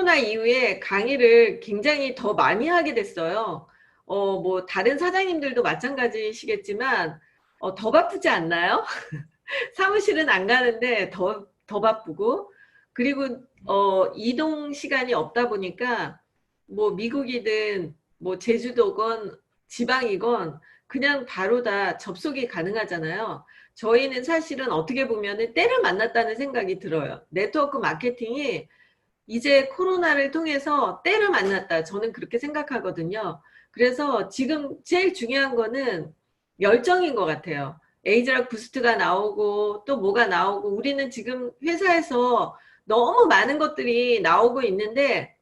코로나 이후에 강의를 굉장히 더 많이 하게 됐어요. 뭐 다른 사장님들도 마찬가지시겠지만 더 바쁘지 않나요? 사무실은 안 가는데 더 바쁘고, 그리고 이동 시간이 없다 보니까 뭐 미국이든 뭐 제주도건 지방이건 그냥 바로 다 접속이 가능하잖아요. 저희는 사실은 어떻게 보면은 때를 만났다는 생각이 들어요. 네트워크 마케팅이 이제 코로나를 통해서 때를 만났다. 저는 그렇게 생각하거든요. 그래서 지금 제일 중요한 거는 열정인 것 같아요. 에이즈락 부스트가 나오고 또 뭐가 나오고, 우리는 지금 회사에서 너무 많은 것들이 나오고 있는데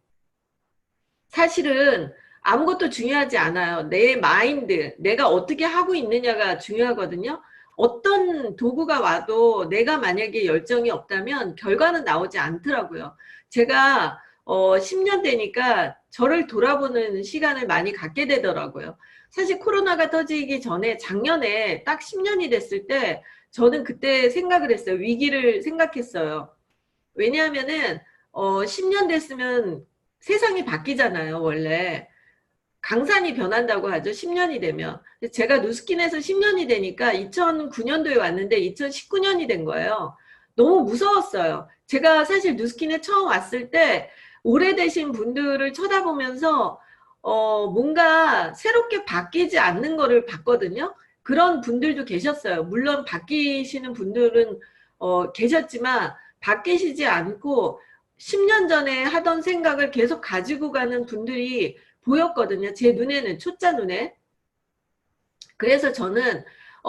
사실은 아무것도 중요하지 않아요. 내 마인드, 내가 어떻게 하고 있느냐가 중요하거든요. 어떤 도구가 와도 내가 만약에 열정이 없다면 결과는 나오지 않더라고요. 제가 10년 되니까 저를 돌아보는 시간을 많이 갖게 되더라고요. 사실 코로나가 터지기 전에 작년에 딱 10년이 됐을 때 저는 그때 생각을 했어요. 위기를 생각했어요. 왜냐하면은 10년 됐으면 세상이 바뀌잖아요, 원래. 강산이 변한다고 하죠, 10년이 되면. 제가 누스킨에서 10년이 되니까 2009년도에 왔는데 2019년이 된 거예요. 너무 무서웠어요. 제가 사실 누스킨에 처음 왔을 때 오래되신 분들을 쳐다보면서 뭔가 새롭게 바뀌지 않는 거를 봤거든요. 그런 분들도 계셨어요. 물론 바뀌시는 분들은 계셨지만 바뀌시지 않고 10년 전에 하던 생각을 계속 가지고 가는 분들이 보였거든요. 제 눈에는, 초짜 눈에. 그래서 저는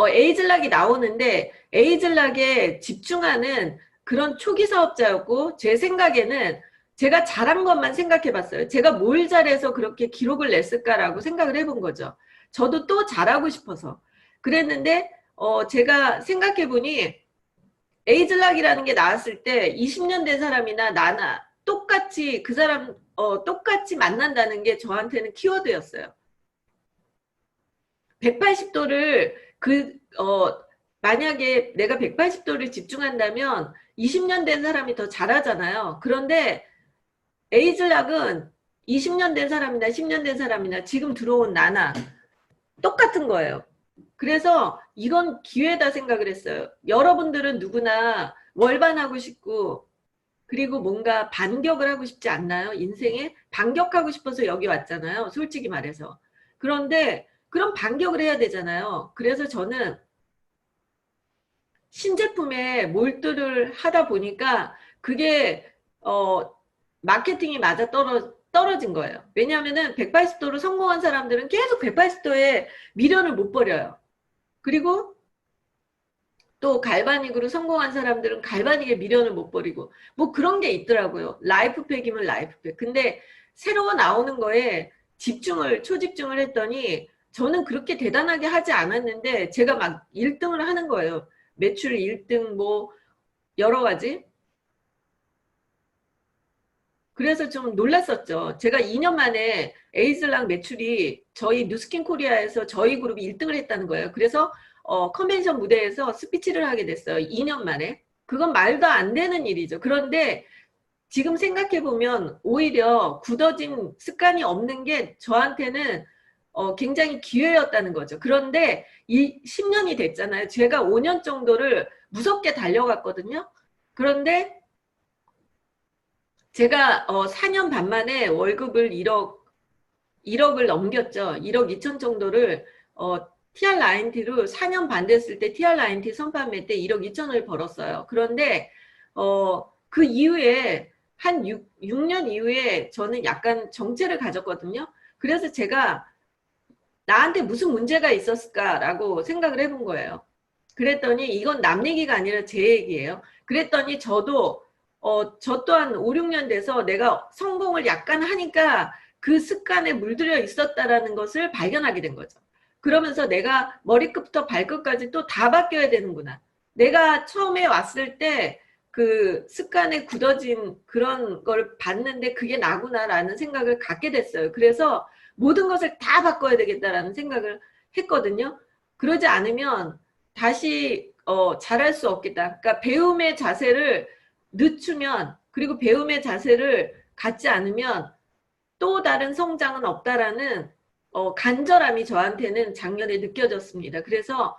에이즐락이 나오는데 에이즐락에 집중하는 그런 초기 사업자였고, 제 생각에는 제가 잘한 것만 생각해 봤어요. 제가 뭘 잘해서 그렇게 기록을 냈을까라고 생각을 해본 거죠. 저도 또 잘하고 싶어서. 그랬는데 제가 생각해 보니 에이즐락이라는 게 나왔을 때 20년 된 사람이나 나나 똑같이 그 사람 똑같이 만난다는 게 저한테는 키워드였어요. 180도를 만약에 내가 180도를 집중한다면 20년 된 사람이 더 잘하잖아요. 그런데 에이즐락은 20년 된 사람이나 10년 된 사람이나 지금 들어온 나나 똑같은 거예요. 그래서 이건 기회다 생각을 했어요. 여러분들은 누구나 월반하고 싶고, 그리고 뭔가 반격을 하고 싶지 않나요? 인생에 반격하고 싶어서 여기 왔잖아요, 솔직히 말해서. 그런데 그럼 반격을 해야 되잖아요. 그래서 저는 신제품에 몰두를 하다 보니까 그게 마케팅이 맞아 떨어진 거예요. 왜냐하면은 180도로 성공한 사람들은 계속 180도에 미련을 못 버려요. 그리고 또 갈바닉으로 성공한 사람들은 갈바닉에 미련을 못 버리고, 뭐 그런 게 있더라고요. 라이프팩이면 라이프팩. 근데 새로 나오는 거에 초집중을 했더니 저는 그렇게 대단하게 하지 않았는데 제가 막 1등을 하는 거예요. 매출 1등 뭐 여러 가지. 그래서 좀 놀랐었죠. 제가 2년 만에 에이즐랑 매출이 저희 뉴스킨 코리아에서 저희 그룹이 1등을 했다는 거예요. 그래서 컨벤션 무대에서 스피치를 하게 됐어요. 2년 만에. 그건 말도 안 되는 일이죠. 그런데 지금 생각해보면 오히려 굳어진 습관이 없는 게 저한테는 굉장히 기회였다는 거죠. 그런데 이 10년이 됐잖아요. 제가 5년 정도를 무섭게 달려갔거든요. 그런데 제가 4년 반 만에 월급을 1억을 넘겼죠. 1억 2천 정도를 TR9T로 4년 반 됐을 때 TR9T 선판매 때 1억 2천을 벌었어요. 그런데 그 이후에 한 6년 이후에 저는 약간 정체를 가졌거든요. 그래서 제가 나한테 무슨 문제가 있었을까라고 생각을 해본 거예요. 그랬더니 이건 남 얘기가 아니라 제 얘기예요. 그랬더니 저 또한 5, 6년 돼서 내가 성공을 약간 하니까 그 습관에 물들여 있었다라는 것을 발견하게 된 거죠. 그러면서 내가 머리끝부터 발끝까지 또 다 바뀌어야 되는구나. 내가 처음에 왔을 때 그 습관에 굳어진 그런 걸 봤는데 그게 나구나라는 생각을 갖게 됐어요. 그래서 모든 것을 다 바꿔야 되겠다라는 생각을 했거든요. 그러지 않으면 다시 잘할 수 없겠다. 그러니까 배움의 자세를 늦추면, 그리고 배움의 자세를 갖지 않으면 또 다른 성장은 없다라는 간절함이 저한테는 작년에 느껴졌습니다. 그래서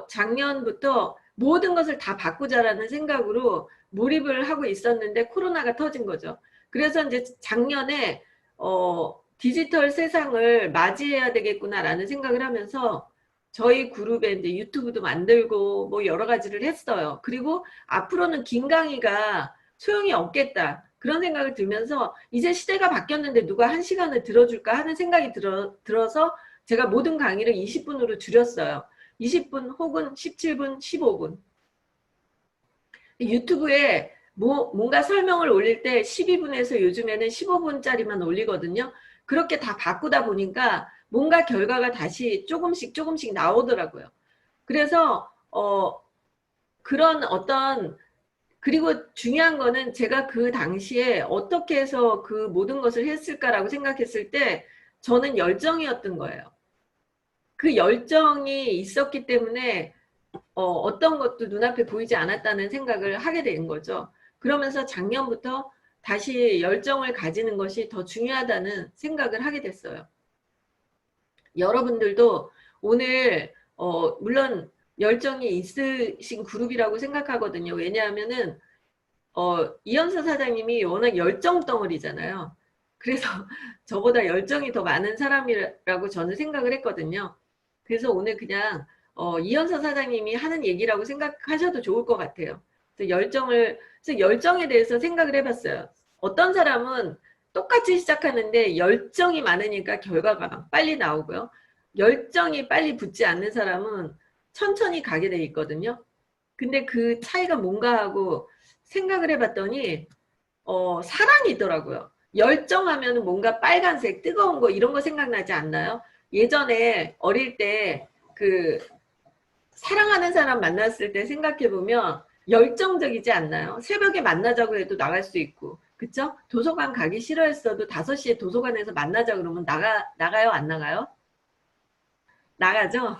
작년부터 모든 것을 다 바꾸자라는 생각으로 몰입을 하고 있었는데 코로나가 터진 거죠. 그래서 이제 작년에 디지털 세상을 맞이해야 되겠구나라는 생각을 하면서 저희 그룹에 이제 유튜브도 만들고 뭐 여러 가지를 했어요. 그리고 앞으로는 긴 강의가 소용이 없겠다. 그런 생각을 들면서 이제 시대가 바뀌었는데 누가 1시간을 들어줄까 하는 생각이 들어서 제가 모든 강의를 20분으로 줄였어요. 20분 혹은 17분, 15분. 유튜브에 뭔가 설명을 올릴 때 12분에서 요즘에는 15분짜리만 올리거든요. 그렇게 다 바꾸다 보니까 뭔가 결과가 다시 조금씩 나오더라고요. 그래서 그런 그리고 중요한 거는 제가 그 당시에 어떻게 해서 그 모든 것을 했을까라고 생각했을 때 저는 열정이었던 거예요. 그 열정이 있었기 때문에 어떤 것도 눈앞에 보이지 않았다는 생각을 하게 된 거죠. 그러면서 작년부터 다시 열정을 가지는 것이 더 중요하다는 생각을 하게 됐어요. 여러분들도 오늘 물론 열정이 있으신 그룹이라고 생각하거든요. 왜냐하면은 이현서 사장님이 워낙 열정 덩어리잖아요. 그래서 저보다 열정이 더 많은 사람이라고 저는 생각을 했거든요. 그래서 오늘 그냥 이현서 사장님이 하는 얘기라고 생각하셔도 좋을 것 같아요. 그래서 열정에 대해서 생각을 해봤어요. 어떤 사람은 똑같이 시작하는데 열정이 많으니까 결과가 막 빨리 나오고요. 열정이 빨리 붙지 않는 사람은 천천히 가게 돼 있거든요. 근데 그 차이가 뭔가 하고 생각을 해봤더니 사랑이더라고요. 열정하면 뭔가 빨간색 뜨거운 거 이런 거 생각나지 않나요? 예전에 어릴 때 그 사랑하는 사람 만났을 때 생각해보면 열정적이지 않나요? 새벽에 만나자고 해도 나갈 수 있고 그쵸? 도서관 가기 싫어했어도 5시에 도서관에서 만나자 그러면 나가요? 안 나가요? 나가죠?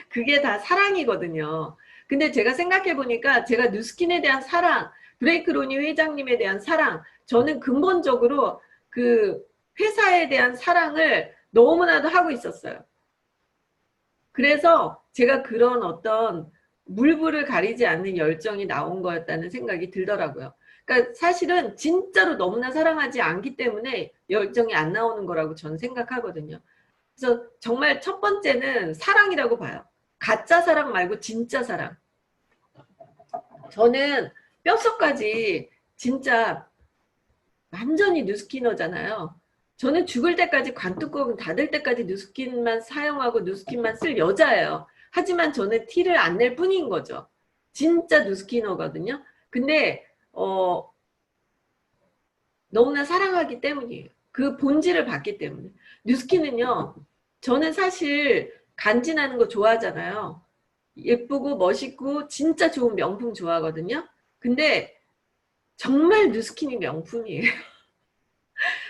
그게 다 사랑이거든요. 근데 제가 생각해보니까 제가 뉴스킨에 대한 사랑, 브레이크 로니 회장님에 대한 사랑, 저는 근본적으로 그 회사에 대한 사랑을 너무나도 하고 있었어요. 그래서 제가 그런 어떤 물불을 가리지 않는 열정이 나온 거였다는 생각이 들더라고요. 그러니까 사실은 진짜로 너무나 사랑하지 않기 때문에 열정이 안 나오는 거라고 저는 생각하거든요. 그래서 정말 첫 번째는 사랑이라고 봐요. 가짜 사랑 말고 진짜 사랑. 저는 뼛속까지 진짜 완전히 뉴스키너잖아요. 저는 죽을 때까지 관뚜껑 닫을 때까지 뉴스킨만 사용하고 뉴스킨만 쓸 여자예요. 하지만 저는 티를 안 낼 뿐인 거죠. 진짜 뉴스키너거든요. 근데 너무나 사랑하기 때문이에요. 그 본질을 봤기 때문에. 뉴스킨은요. 저는 사실 간지나는 거 좋아하잖아요. 예쁘고 멋있고 진짜 좋은 명품 좋아하거든요. 근데 정말 뉴스킨이 명품이에요.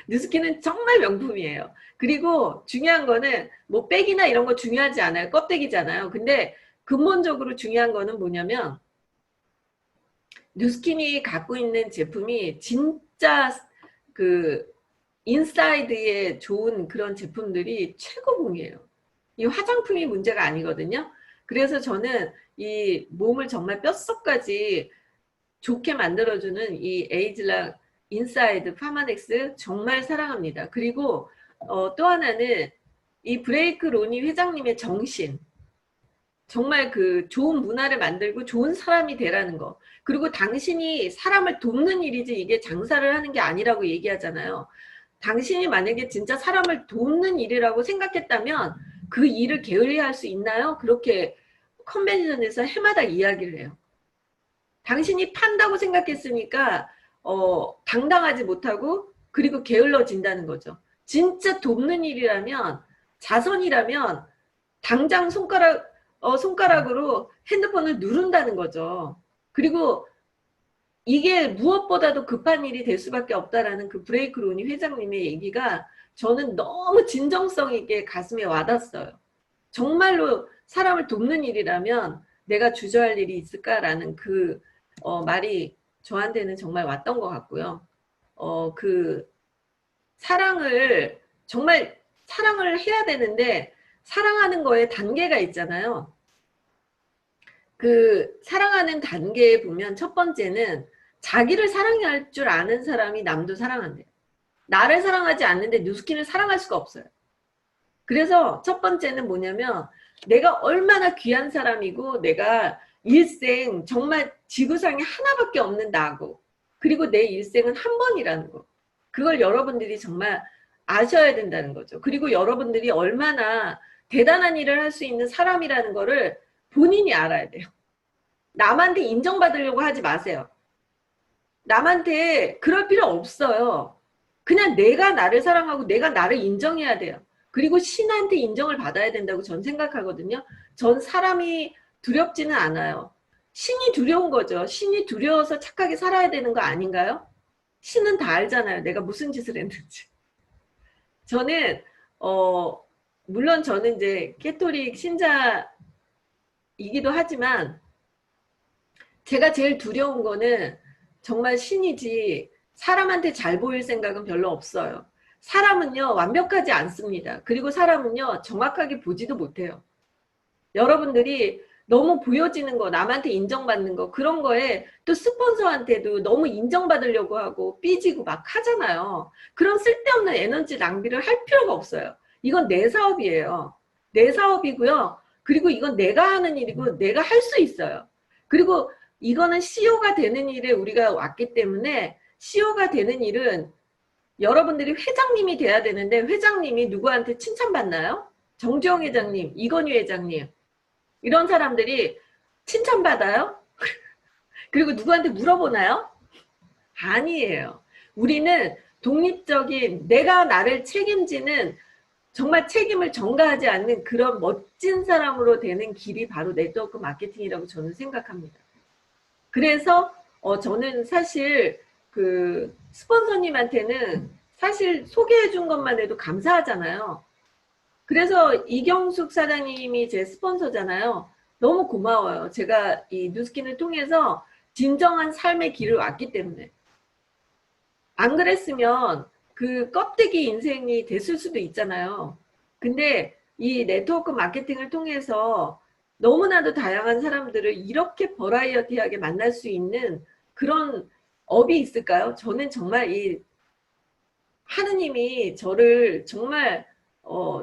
뉴스킨은 정말 명품이에요. 그리고 중요한 거는 뭐 백이나 이런 거 중요하지 않아요. 껍데기잖아요. 근데 근본적으로 중요한 거는 뭐냐면 뉴스킨이 갖고 있는 제품이 진짜 그 인사이드에 좋은 그런 제품들이 최고봉이에요. 이 화장품이 문제가 아니거든요. 그래서 저는 이 몸을 정말 뼛속까지 좋게 만들어주는 이 에이즐락 인사이드 파마덱스 정말 사랑합니다. 그리고 또 하나는 이 브레이크 로니 회장님의 정신, 정말 그 좋은 문화를 만들고 좋은 사람이 되라는 거. 그리고 당신이 사람을 돕는 일이지 이게 장사를 하는 게 아니라고 얘기하잖아요. 당신이 만약에 진짜 사람을 돕는 일이라고 생각했다면 그 일을 게을리할 수 있나요? 그렇게 컨벤션에서 해마다 이야기를 해요. 당신이 판다고 생각했으니까 당당하지 못하고 그리고 게을러진다는 거죠. 진짜 돕는 일이라면 자선이라면 당장 손가락으로 핸드폰을 누른다는 거죠. 그리고 이게 무엇보다도 급한 일이 될 수밖에 없다라는 그 브레이크 로니 회장님의 얘기가 저는 너무 진정성 있게 가슴에 와닿았어요. 정말로 사람을 돕는 일이라면 내가 주저할 일이 있을까라는 그 말이 저한테는 정말 왔던 것 같고요. 그 사랑을 정말 사랑을 해야 되는데 사랑하는 거에 단계가 있잖아요. 그 사랑하는 단계에 보면 첫 번째는 자기를 사랑할 줄 아는 사람이 남도 사랑한대요. 나를 사랑하지 않는데 누스킨을 사랑할 수가 없어요. 그래서 첫 번째는 뭐냐면 내가 얼마나 귀한 사람이고 내가 일생 정말 지구상에 하나밖에 없는 나고 그리고 내 일생은 한 번이라는 거. 그걸 여러분들이 정말 아셔야 된다는 거죠. 그리고 여러분들이 얼마나 대단한 일을 할 수 있는 사람이라는 거를 본인이 알아야 돼요. 남한테 인정받으려고 하지 마세요. 남한테 그럴 필요 없어요. 그냥 내가 나를 사랑하고 내가 나를 인정해야 돼요. 그리고 신한테 인정을 받아야 된다고 전 생각하거든요. 전 사람이 두렵지는 않아요. 신이 두려운 거죠. 신이 두려워서 착하게 살아야 되는 거 아닌가요? 신은 다 알잖아요. 내가 무슨 짓을 했는지. 저는 물론 저는 이제 캐토릭 신자이기도 하지만 제가 제일 두려운 거는 정말 신이지 사람한테 잘 보일 생각은 별로 없어요. 사람은요 완벽하지 않습니다. 그리고 사람은요 정확하게 보지도 못해요. 여러분들이 너무 보여지는 거 남한테 인정받는 거 그런 거에 또 스폰서한테도 너무 인정받으려고 하고 삐지고 막 하잖아요. 그런 쓸데없는 에너지 낭비를 할 필요가 없어요. 이건 내 사업이에요. 내 사업이고요. 그리고 이건 내가 하는 일이고 내가 할 수 있어요. 그리고 이거는 CEO가 되는 일에 우리가 왔기 때문에 CEO가 되는 일은 여러분들이 회장님이 돼야 되는데 회장님이 누구한테 칭찬받나요? 정주영 회장님, 이건희 회장님 이런 사람들이 칭찬받아요? 그리고 누구한테 물어보나요? 아니에요. 우리는 독립적인 내가 나를 책임지는 정말 책임을 전가하지 않는 그런 멋진 사람으로 되는 길이 바로 네트워크 마케팅이라고 저는 생각합니다. 그래서 저는 사실 그 스폰서님한테는 사실 소개해 준 것만 해도 감사하잖아요. 그래서 이경숙 사장님이 제 스폰서잖아요. 너무 고마워요. 제가 이 뉴스킨을 통해서 진정한 삶의 길을 왔기 때문에. 안 그랬으면 그 껍데기 인생이 됐을 수도 있잖아요. 근데 이 네트워크 마케팅을 통해서 너무나도 다양한 사람들을 이렇게 버라이어티하게 만날 수 있는 그런 업이 있을까요? 저는 정말 이 하느님이 저를 정말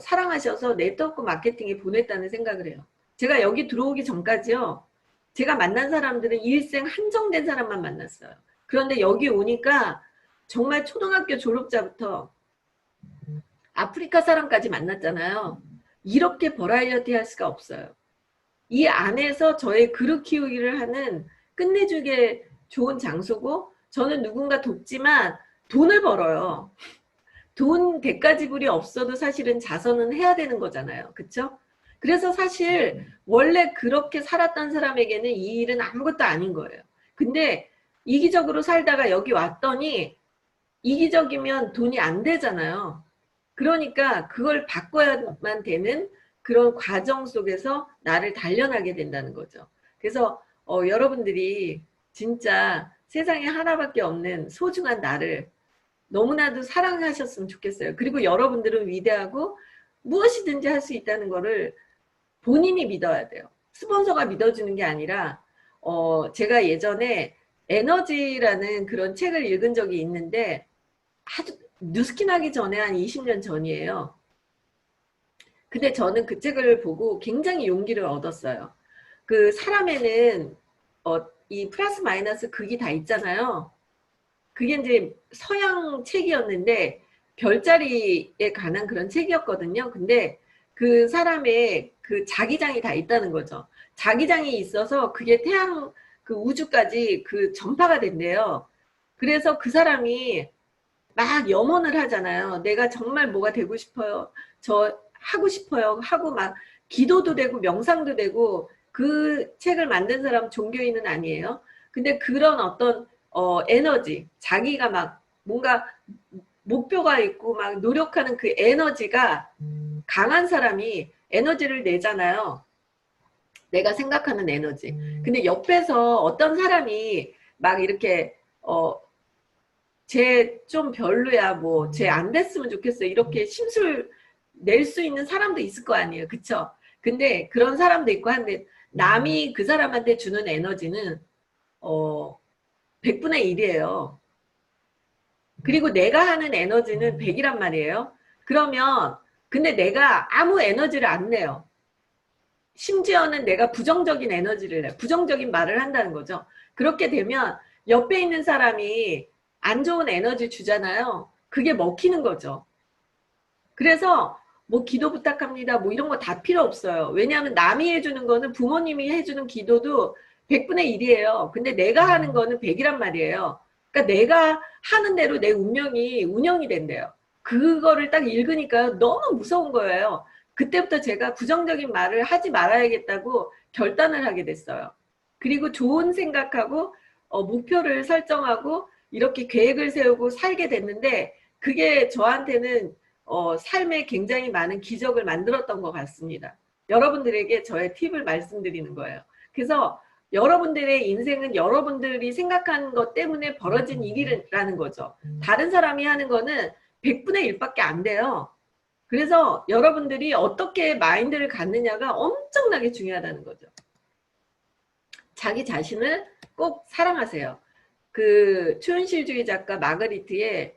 사랑하셔서 네트워크 마케팅에 보냈다는 생각을 해요. 제가 여기 들어오기 전까지요. 제가 만난 사람들은 일생 한정된 사람만 만났어요. 그런데 여기 오니까 정말 초등학교 졸업자부터 아프리카 사람까지 만났잖아요. 이렇게 버라이어티 할 수가 없어요. 이 안에서 저의 그릇 키우기를 하는 끝내주게 좋은 장소고 저는 누군가 돕지만 돈을 벌어요. 돈 대가 지불이 없어도 사실은 자선은 해야 되는 거잖아요. 그렇죠? 그래서 사실 원래 그렇게 살았던 사람에게는 이 일은 아무것도 아닌 거예요. 근데 이기적으로 살다가 여기 왔더니 이기적이면 돈이 안 되잖아요. 그러니까 그걸 바꿔야만 되는 그런 과정 속에서 나를 단련하게 된다는 거죠. 그래서 여러분들이 진짜 세상에 하나밖에 없는 소중한 나를 너무나도 사랑하셨으면 좋겠어요. 그리고 여러분들은 위대하고 무엇이든지 할 수 있다는 거를 본인이 믿어야 돼요. 스폰서가 믿어주는 게 아니라 제가 예전에 에너지라는 그런 책을 읽은 적이 있는데 아주 뉴스킨 하기 전에 한 20년 전이에요. 근데 저는 그 책을 보고 굉장히 용기를 얻었어요. 그 사람에는 이 플러스 마이너스 극이 다 있잖아요. 그게 이제 서양 책이었는데 별자리에 관한 그런 책이었거든요. 근데 그 사람의 그 자기장이 다 있다는 거죠. 자기장이 있어서 그게 태양 그 우주까지 그 전파가 된대요. 그래서 그 사람이 막 염원을 하잖아요. 내가 정말 뭐가 되고 싶어요. 저 하고 싶어요. 하고 막 기도도 되고 명상도 되고 그 책을 만든 사람 종교인은 아니에요. 근데 그런 어떤 에너지, 자기가 막 뭔가 목표가 있고 막 노력하는 그 에너지가 강한 사람이 에너지를 내잖아요. 내가 생각하는 에너지. 근데 옆에서 어떤 사람이 막 이렇게 쟤 좀 별로야, 뭐, 쟤 안 됐으면 좋겠어. 이렇게 심술 낼 수 있는 사람도 있을 거 아니에요. 그쵸? 근데 그런 사람도 있고 한데, 남이 그 사람한테 주는 에너지는, 100분의 1이에요. 그리고 내가 하는 에너지는 100이란 말이에요. 그러면, 근데 내가 아무 에너지를 안 내요. 심지어는 내가 부정적인 에너지를 내, 부정적인 말을 한다는 거죠. 그렇게 되면 옆에 있는 사람이 안 좋은 에너지 주잖아요. 그게 먹히는 거죠. 그래서 뭐 기도 부탁합니다. 뭐 이런 거 다 필요 없어요. 왜냐하면 남이 해주는 거는 부모님이 해주는 기도도 100분의 1이에요. 근데 내가 하는 거는 100이란 말이에요. 그러니까 내가 하는 대로 내 운명이 운영이 된대요. 그거를 딱 읽으니까 너무 무서운 거예요. 그때부터 제가 부정적인 말을 하지 말아야겠다고 결단을 하게 됐어요. 그리고 좋은 생각하고 목표를 설정하고 이렇게 계획을 세우고 살게 됐는데 그게 저한테는 삶에 굉장히 많은 기적을 만들었던 것 같습니다. 여러분들에게 저의 팁을 말씀드리는 거예요. 그래서 여러분들의 인생은 여러분들이 생각하는 것 때문에 벌어진 일이라는 거죠. 다른 사람이 하는 거는 100분의 1밖에 안 돼요. 그래서 여러분들이 어떻게 마인드를 갖느냐가 엄청나게 중요하다는 거죠. 자기 자신을 꼭 사랑하세요. 그 초현실주의 작가 마그리트의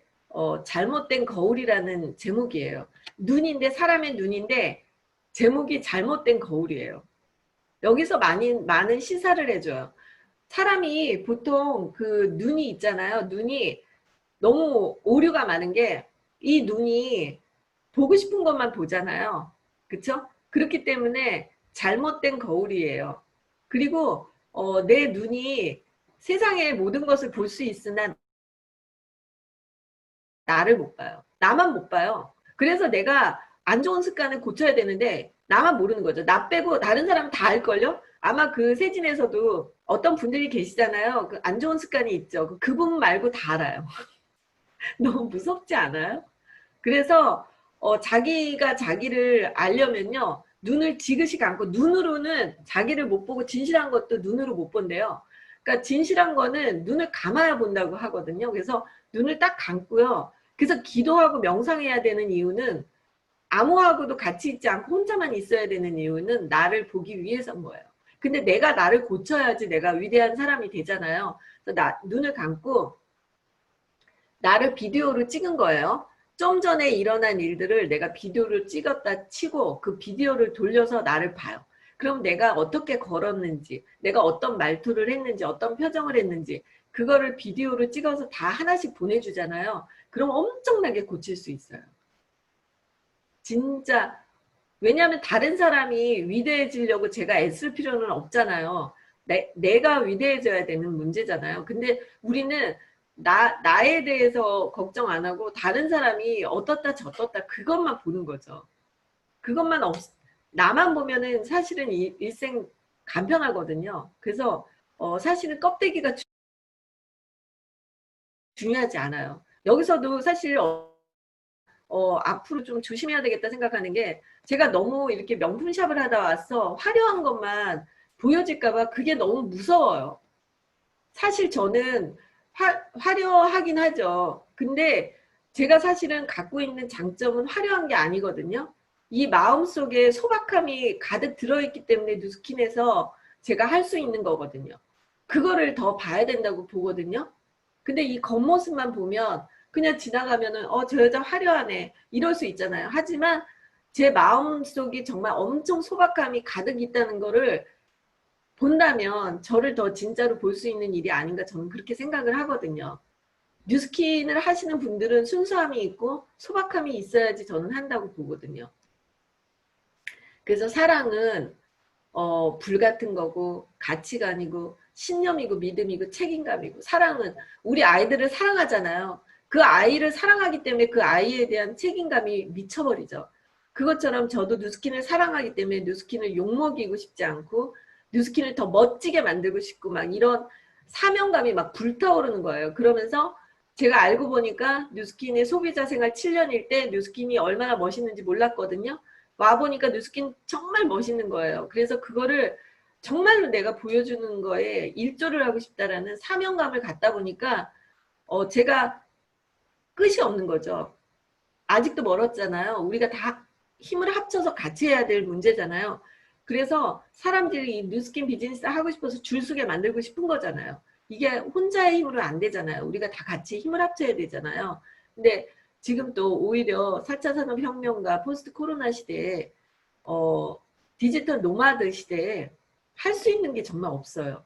잘못된 거울이라는 제목이에요. 눈인데 사람의 눈인데 제목이 잘못된 거울이에요. 여기서 많은 시사를 해줘요. 사람이 보통 그 눈이 있잖아요. 눈이 너무 오류가 많은 게 이 눈이 보고 싶은 것만 보잖아요. 그쵸? 그렇기 때문에 잘못된 거울이에요. 그리고 내 눈이 세상의 모든 것을 볼 수 있으나 나를 못 봐요. 나만 못 봐요. 그래서 내가 안 좋은 습관을 고쳐야 되는데 나만 모르는 거죠. 나 빼고 다른 사람은 다 알걸요? 아마 그 세진에서도 어떤 분들이 계시잖아요. 그 안 좋은 습관이 있죠. 그분 말고 다 알아요. 너무 무섭지 않아요? 그래서 자기가 자기를 알려면요. 눈을 지그시 감고 눈으로는 자기를 못 보고 진실한 것도 눈으로 못 본대요. 그러니까 진실한 거는 눈을 감아야 본다고 하거든요. 그래서 눈을 딱 감고요. 그래서 기도하고 명상해야 되는 이유는 아무하고도 같이 있지 않고 혼자만 있어야 되는 이유는 나를 보기 위해서인 거예요. 근데 내가 나를 고쳐야지 내가 위대한 사람이 되잖아요. 그래서 눈을 감고 나를 비디오로 찍은 거예요. 좀 전에 일어난 일들을 내가 비디오를 찍었다 치고 그 비디오를 돌려서 나를 봐요. 그럼 내가 어떻게 걸었는지, 내가 어떤 말투를 했는지, 어떤 표정을 했는지 그거를 비디오로 찍어서 다 하나씩 보내주잖아요. 그럼 엄청나게 고칠 수 있어요. 진짜 왜냐하면 다른 사람이 위대해지려고 제가 애쓸 필요는 없잖아요. 내가 위대해져야 되는 문제잖아요. 근데 우리는 나에 대해서 걱정 안 하고 다른 사람이 어떻다 저떻다 그것만 보는 거죠. 그것만 나만 보면은 사실은 일생 간편하거든요. 그래서 사실은 껍데기가 중요하지 않아요. 여기서도 사실 앞으로 좀 조심해야 되겠다 생각하는 게 제가 너무 이렇게 명품샵을 하다 와서 화려한 것만 보여질까봐 그게 너무 무서워요. 사실 저는 화려하긴 하죠. 근데 제가 사실은 갖고 있는 장점은 화려한 게 아니거든요. 이 마음속에 소박함이 가득 들어있기 때문에 누스킨에서 제가 할 수 있는 거거든요. 그거를 더 봐야 된다고 보거든요. 근데 이 겉모습만 보면 그냥 지나가면은 저 여자 화려하네 이럴 수 있잖아요. 하지만 제 마음속이 정말 엄청 소박함이 가득 있다는 거를 본다면 저를 더 진짜로 볼 수 있는 일이 아닌가 저는 그렇게 생각을 하거든요. 뉴스킨을 하시는 분들은 순수함이 있고 소박함이 있어야지 저는 한다고 보거든요. 그래서 사랑은 불 같은 거고 가치관이고 신념이고 믿음이고 책임감이고 사랑은 우리 아이들을 사랑하잖아요. 그 아이를 사랑하기 때문에 그 아이에 대한 책임감이 미쳐버리죠. 그것처럼 저도 뉴스킨을 사랑하기 때문에 뉴스킨을 욕먹이고 싶지 않고 뉴스킨을 더 멋지게 만들고 싶고 막 이런 사명감이 막 불타오르는 거예요. 그러면서 제가 알고 보니까 뉴스킨의 소비자 생활 7년일 때 뉴스킨이 얼마나 멋있는지 몰랐거든요. 와보니까 뉴스킨 정말 멋있는 거예요. 그래서 그거를 정말로 내가 보여주는 거에 일조를 하고 싶다라는 사명감을 갖다 보니까 제가 끝이 없는 거죠. 아직도 멀었잖아요. 우리가 다 힘을 합쳐서 같이 해야 될 문제잖아요. 그래서 사람들이 이 뉴스킨 비즈니스 하고 싶어서 줄서게 만들고 싶은 거잖아요. 이게 혼자의 힘으로 안 되잖아요. 우리가 다 같이 힘을 합쳐야 되잖아요. 근데 지금 또 오히려 4차 산업혁명과 포스트 코로나 시대에 어, 디지털 노마드 시대에 할 수 있는 게 정말 없어요.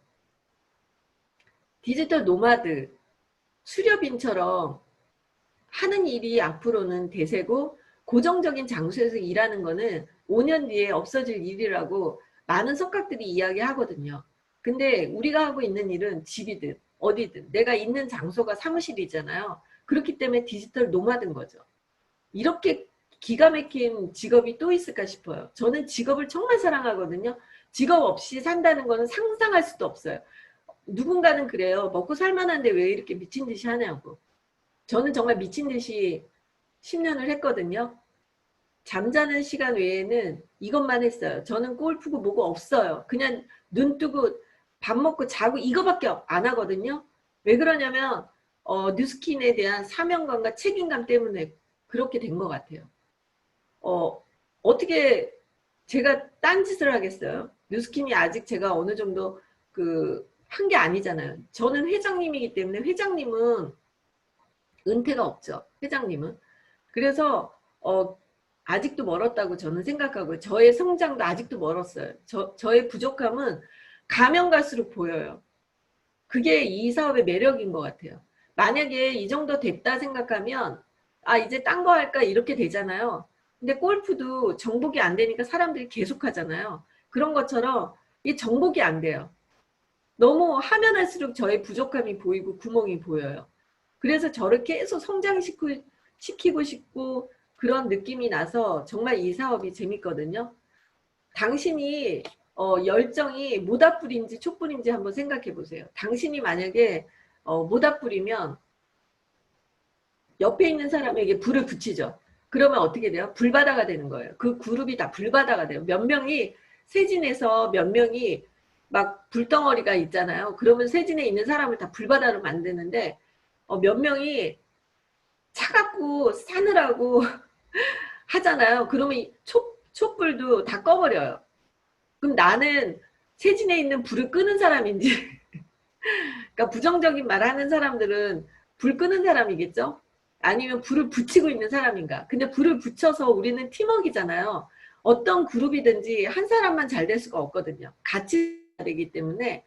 디지털 노마드, 수렵인처럼 하는 일이 앞으로는 대세고 고정적인 장소에서 일하는 거는 5년 뒤에 없어질 일이라고 많은 석학들이 이야기하거든요. 근데 우리가 하고 있는 일은 집이든 어디든 내가 있는 장소가 사무실이잖아요. 그렇기 때문에 디지털 노마드인 거죠. 이렇게 기가 막힌 직업이 또 있을까 싶어요. 저는 직업을 정말 사랑하거든요. 직업 없이 산다는 거는 상상할 수도 없어요. 누군가는 그래요. 먹고 살만한데 왜 이렇게 미친 듯이 하냐고. 저는 정말 미친 듯이 10년을 했거든요. 잠자는 시간 외에는 이것만 했어요. 저는 골프고 뭐고 없어요. 그냥 눈 뜨고 밥 먹고 자고 이거밖에 안 하거든요. 왜 그러냐면 뉴스킨에 대한 사명감과 책임감 때문에 그렇게 된 것 같아요. 어떻게 제가 딴짓을 하겠어요? 뉴스킨이 아직 제가 어느 정도 한 게 아니잖아요. 저는 회장님이기 때문에 회장님은 은퇴가 없죠. 회장님은. 그래서 아직도 멀었다고 저는 생각하고 저의 성장도 아직도 멀었어요. 저의 부족함은 가면 갈수록 보여요. 그게 이 사업의 매력인 것 같아요. 만약에 이 정도 됐다 생각하면 아 이제 딴 거 할까 이렇게 되잖아요. 근데 골프도 정복이 안 되니까 사람들이 계속 하잖아요. 그런 것처럼 이 정복이 안 돼요. 너무 하면 할수록 저의 부족함이 보이고 구멍이 보여요. 그래서 저를 계속 성장시키고 싶고 그런 느낌이 나서 정말 이 사업이 재밌거든요. 당신이 열정이 모닥불인지 촛불인지 한번 생각해 보세요. 당신이 만약에 모닥불이면 옆에 있는 사람에게 불을 붙이죠. 그러면 어떻게 돼요? 불바다가 되는 거예요. 그 그룹이 다 불바다가 돼요. 몇 명이 세진에서 몇 명이 막 불덩어리가 있잖아요. 그러면 세진에 있는 사람을 다 불바다로 만드는데 몇 명이 차갑고 싸늘하고 하잖아요. 그러면 촛불도 다 꺼버려요. 그럼 나는 세진에 있는 불을 끄는 사람인지 그러니까 부정적인 말 하는 사람들은 불 끄는 사람이겠죠? 아니면 불을 붙이고 있는 사람인가? 근데 불을 붙여서 우리는 팀워크잖아요. 어떤 그룹이든지 한 사람만 잘 될 수가 없거든요. 같이 되기 때문에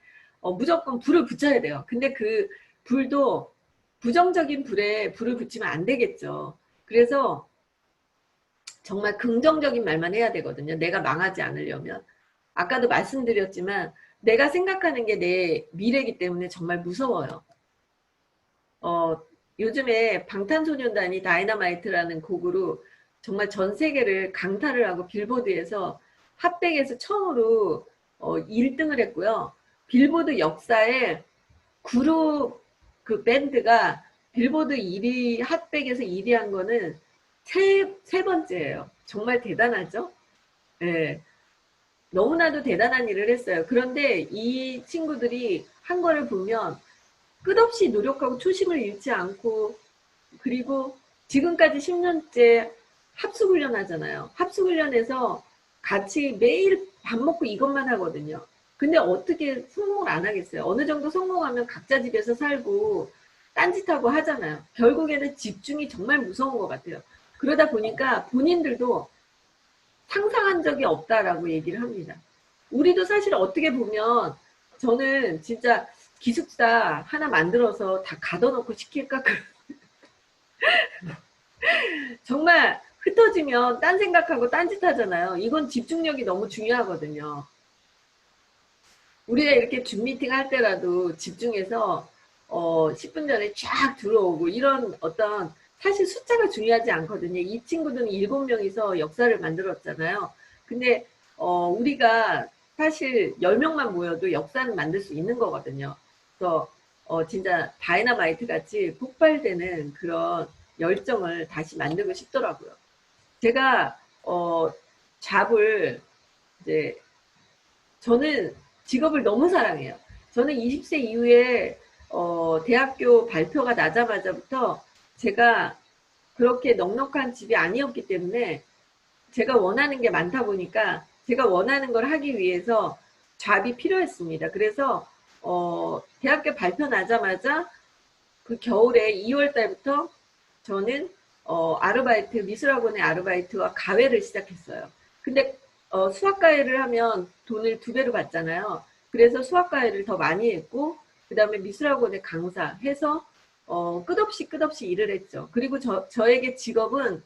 무조건 불을 붙여야 돼요. 근데 그 불도 부정적인 불에 불을 붙이면 안 되겠죠. 그래서 정말 긍정적인 말만 해야 되거든요. 내가 망하지 않으려면. 아까도 말씀드렸지만 내가 생각하는 게 내 미래이기 때문에 정말 무서워요. 요즘에 방탄소년단이 다이너마이트라는 곡으로 정말 전 세계를 강타를 하고 빌보드에서 핫백에서 처음으로 1등을 했고요. 빌보드 역사에 그룹 그 밴드가 빌보드 1위 핫백에서 1위 한 거는 세 번째예요. 정말 대단하죠? 네. 너무나도 대단한 일을 했어요. 그런데 이 친구들이 한 거를 보면 끝없이 노력하고 초심을 잃지 않고 그리고 지금까지 10년째 합숙훈련 하잖아요. 합숙훈련에서 같이 매일 밥 먹고 이것만 하거든요. 근데 어떻게 성공을 안 하겠어요? 어느 정도 성공하면 각자 집에서 살고 딴짓하고 하잖아요. 결국에는 집중이 정말 무서운 것 같아요. 그러다 보니까 본인들도 상상한 적이 없다라고 얘기를 합니다. 우리도 사실 어떻게 보면 저는 진짜 기숙사 하나 만들어서 다 가둬놓고 시킬까? 정말 흩어지면 딴 생각하고 딴짓 하잖아요. 이건 집중력이 너무 중요하거든요. 우리가 이렇게 줌 미팅 할 때라도 집중해서 10분 전에 쫙 들어오고 이런 어떤 사실 숫자가 중요하지 않거든요. 이 친구들은 7명이서 역사를 만들었잖아요. 근데 우리가 사실 10명만 모여도 역사는 만들 수 있는 거거든요. 그래서 진짜 다이너마이트 같이 폭발되는 그런 열정을 다시 만들고 싶더라고요. 제가 잡을 이제 저는 직업을 너무 사랑해요. 저는 20세 이후에 대학교 발표가 나자마자부터 제가 그렇게 넉넉한 집이 아니었기 때문에 제가 원하는 게 많다 보니까 제가 원하는 걸 하기 위해서 잡이 필요했습니다. 그래서 대학교 발표 나자마자 그 겨울에 2월 달부터 저는 아르바이트, 미술학원의 아르바이트와 가회를 시작했어요. 근데 수학가회를 하면 돈을 2배로 받잖아요. 그래서 수학가회를 더 많이 했고, 그 다음에 미술학원의 강사 해서 끝없이 일을 했죠. 그리고 저에게 직업은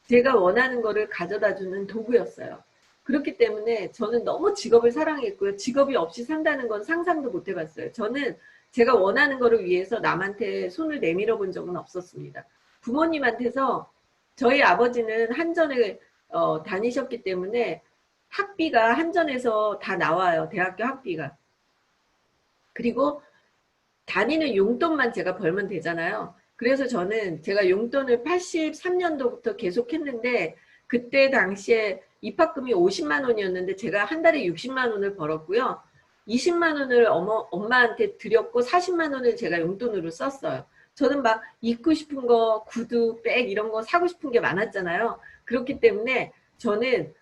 제가 원하는 거를 가져다 주는 도구였어요. 그렇기 때문에 저는 너무 직업을 사랑했고요. 직업이 없이 산다는 건 상상도 못 해봤어요. 저는 제가 원하는 거를 위해서 남한테 손을 내밀어 본 적은 없었습니다. 부모님한테서 저희 아버지는 한전에 다니셨기 때문에 학비가 한전에서 다 나와요. 대학교 학비가. 그리고 다니는 용돈만 제가 벌면 되잖아요. 그래서 저는 제가 용돈을 83년도부터 계속 했는데 그때 당시에 입학금이 50만 원이었는데 제가 한 달에 60만 원을 벌었고요. 20만 원을 엄마한테 드렸고 40만 원을 제가 용돈으로 썼어요. 저는 막 입고 싶은 거, 구두, 백 이런 거 사고 싶은 게 많았잖아요. 그렇기 때문에 저는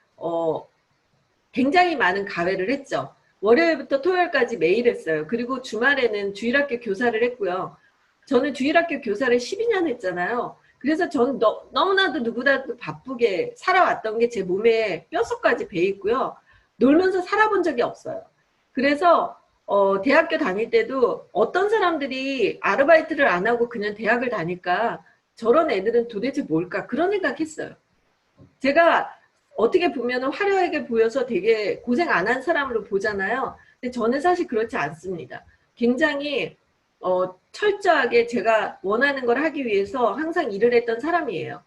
굉장히 많은 가외를 했죠. 월요일부터 토요일까지 매일 했어요. 그리고 주말에는 주일학교 교사를 했고요. 저는 주일학교 교사를 12년 했잖아요. 그래서 저는 너무나도 누구나도 바쁘게 살아왔던 게 제 몸에 뼛속까지 배 있고요. 놀면서 살아본 적이 없어요. 그래서 대학교 다닐 때도 어떤 사람들이 아르바이트를 안 하고 그냥 대학을 다닐까, 저런 애들은 도대체 뭘까, 그런 생각했어요. 제가 어떻게 보면 화려하게 보여서 되게 고생 안 한 사람으로 보잖아요. 근데 저는 사실 그렇지 않습니다. 굉장히 철저하게 제가 원하는 걸 하기 위해서 항상 일을 했던 사람이에요.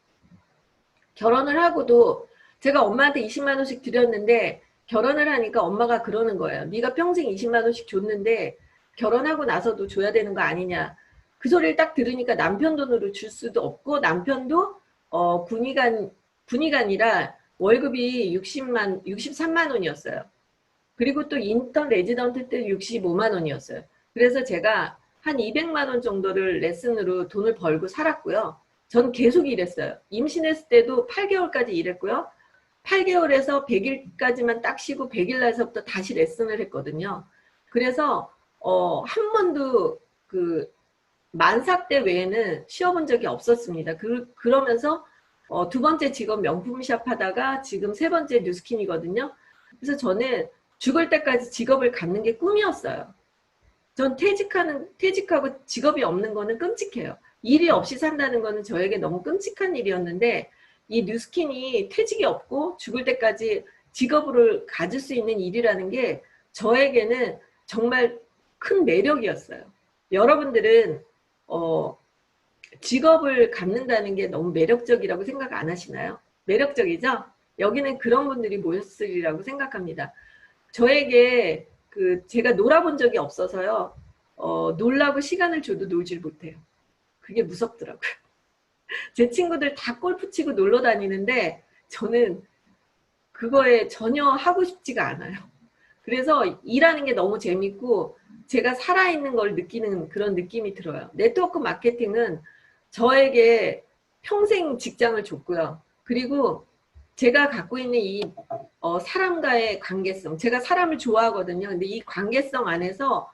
결혼을 하고도 제가 엄마한테 20만 원씩 드렸는데 결혼을 하니까 엄마가 그러는 거예요. 네가 평생 20만 원씩 줬는데 결혼하고 나서도 줘야 되는 거 아니냐. 그 소리를 딱 들으니까 남편 돈으로 줄 수도 없고, 남편도 군의관이라 월급이 63만 원이었어요. 그리고 또 인턴 레지던트 때 65만 원이었어요. 그래서 제가 한 200만 원 정도를 레슨으로 돈을 벌고 살았고요. 전 계속 일했어요. 임신했을 때도 8개월까지 일했고요. 8개월에서 100일까지만 딱 쉬고 100일 날서부터 다시 레슨을 했거든요. 그래서 한 번도 그 만삭 때 외에는 쉬어본 적이 없었습니다. 그러면서 두 번째 직업 명품샵 하다가 지금 세 번째 뉴스킨이거든요. 그래서 저는 죽을 때까지 직업을 갖는 게 꿈이었어요. 전 퇴직하고 직업이 없는 거는 끔찍해요. 일이 없이 산다는 거는 저에게 너무 끔찍한 일이었는데, 이 뉴스킨이 퇴직이 없고 죽을 때까지 직업을 가질 수 있는 일이라는 게 저에게는 정말 큰 매력이었어요. 여러분들은 직업을 갖는다는 게 너무 매력적이라고 생각 안 하시나요? 매력적이죠? 여기는 그런 분들이 모였으리라고 생각합니다. 저에게 제가 놀아본 적이 없어서요. 놀라고 시간을 줘도 놀질 못해요. 그게 무섭더라고요. 제 친구들 다 골프 치고 놀러 다니는데 저는 그거에 전혀 하고 싶지가 않아요. 그래서 일하는 게 너무 재밌고 제가 살아있는 걸 느끼는 그런 느낌이 들어요. 네트워크 마케팅은 저에게 평생 직장을 줬고요. 그리고 제가 갖고 있는 이 사람과의 관계성, 제가 사람을 좋아하거든요. 근데 이 관계성 안에서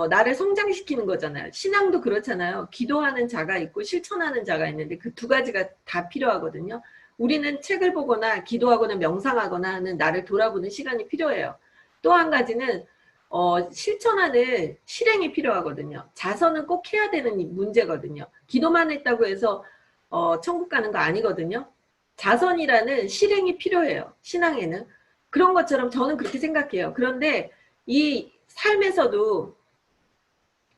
나를 성장시키는 거잖아요. 신앙도 그렇잖아요. 기도하는 자가 있고 실천하는 자가 있는데 그 두 가지가 다 필요하거든요. 우리는 책을 보거나 기도하거나 명상하거나 하는 나를 돌아보는 시간이 필요해요. 또 한 가지는 실천하는 실행이 필요하거든요. 자선은 꼭 해야 되는 문제거든요. 기도만 했다고 해서 천국 가는 거 아니거든요. 자선이라는 실행이 필요해요. 신앙에는. 그런 것처럼 저는 그렇게 생각해요. 그런데 이 삶에서도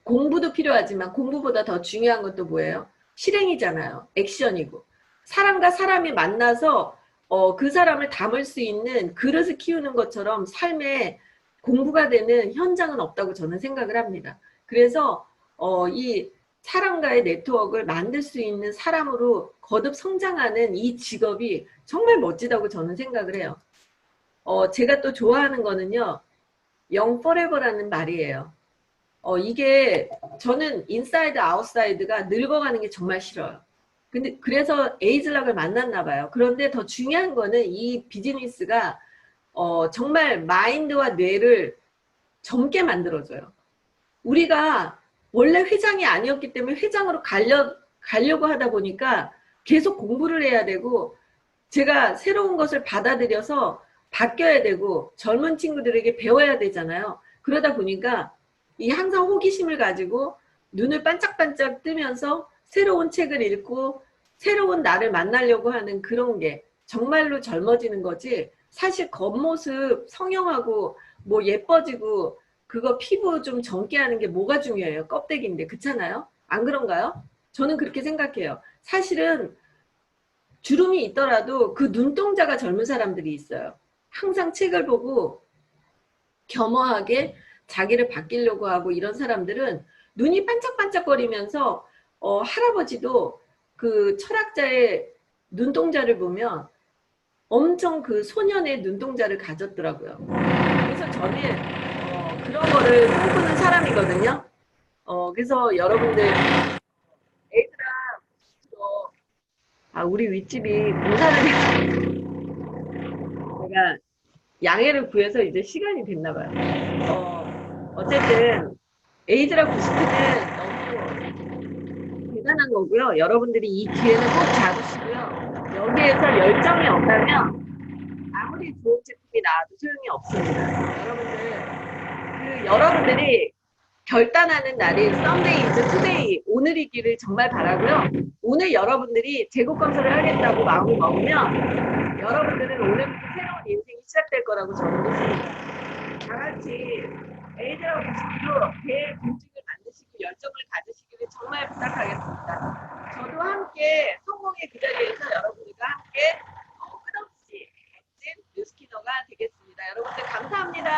공부도 필요하지만 공부보다 더 중요한 것도 뭐예요? 실행이잖아요. 액션이고. 사람과 사람이 만나서 그 사람을 담을 수 있는 그릇을 키우는 것처럼 삶에 공부가 되는 현장은 없다고 저는 생각을 합니다. 그래서 이 사람과의 네트워크를 만들 수 있는 사람으로 거듭 성장하는 이 직업이 정말 멋지다고 저는 생각을 해요. 제가 또 좋아하는 거는요. Young Forever라는 말이에요. 이게 저는 인사이드 아웃사이드가 늙어가는 게 정말 싫어요. 근데 그래서 에이즐락을 만났나 봐요. 그런데 더 중요한 거는 이 비즈니스가 정말 마인드와 뇌를 젊게 만들어줘요. 우리가 원래 회장이 아니었기 때문에 회장으로 가려고 하다 보니까 계속 공부를 해야 되고 제가 새로운 것을 받아들여서 바뀌어야 되고 젊은 친구들에게 배워야 되잖아요. 그러다 보니까 이 항상 호기심을 가지고 눈을 반짝반짝 뜨면서 새로운 책을 읽고 새로운 나를 만나려고 하는 그런 게 정말로 젊어지는 거지. 사실 겉모습 성형하고 뭐 예뻐지고 그거 피부 좀 젊게 하는 게 뭐가 중요해요? 껍데기인데 그렇잖아요? 안 그런가요? 저는 그렇게 생각해요. 사실은 주름이 있더라도 그 눈동자가 젊은 사람들이 있어요. 항상 책을 보고 겸허하게 자기를 바뀌려고 하고 이런 사람들은 눈이 반짝반짝거리면서 할아버지도 그 철학자의 눈동자를 보면 엄청 그 소년의 눈동자를 가졌더라고요. 그래서 저는 그런 거를 꿈꾸는 사람이거든요. 그래서 여러분들 애들아 우리 윗집이 공사를 제가 양해를 구해서 이제 시간이 됐나 봐요. 어쨌든 에이즈라 90는 너무 대단한 거고요. 여러분들이 이 기회는 꼭 잡으시고요. 여기에서 열정이 없다면 아무리 좋은 제품이 나와도 소용이 없습니다. 여러분들이 결단하는 날이 Someday is today, 오늘이기를 정말 바라고요. 오늘 여러분들이 제국 건설을 하겠다고 마음을 먹으면 여러분들은 오늘부터 새로운 인생이 시작될 거라고 저는 믿습니다. 다 같이 에이드라고 보시기로 배의 공직을 만드시고 열정을 가지시기를 정말 부탁하겠습니다. 저도 함께 성공의 그 자리에서 여러분들과 함께 끝없이 멋진 뉴스키너가 되겠습니다. 여러분들 감사합니다.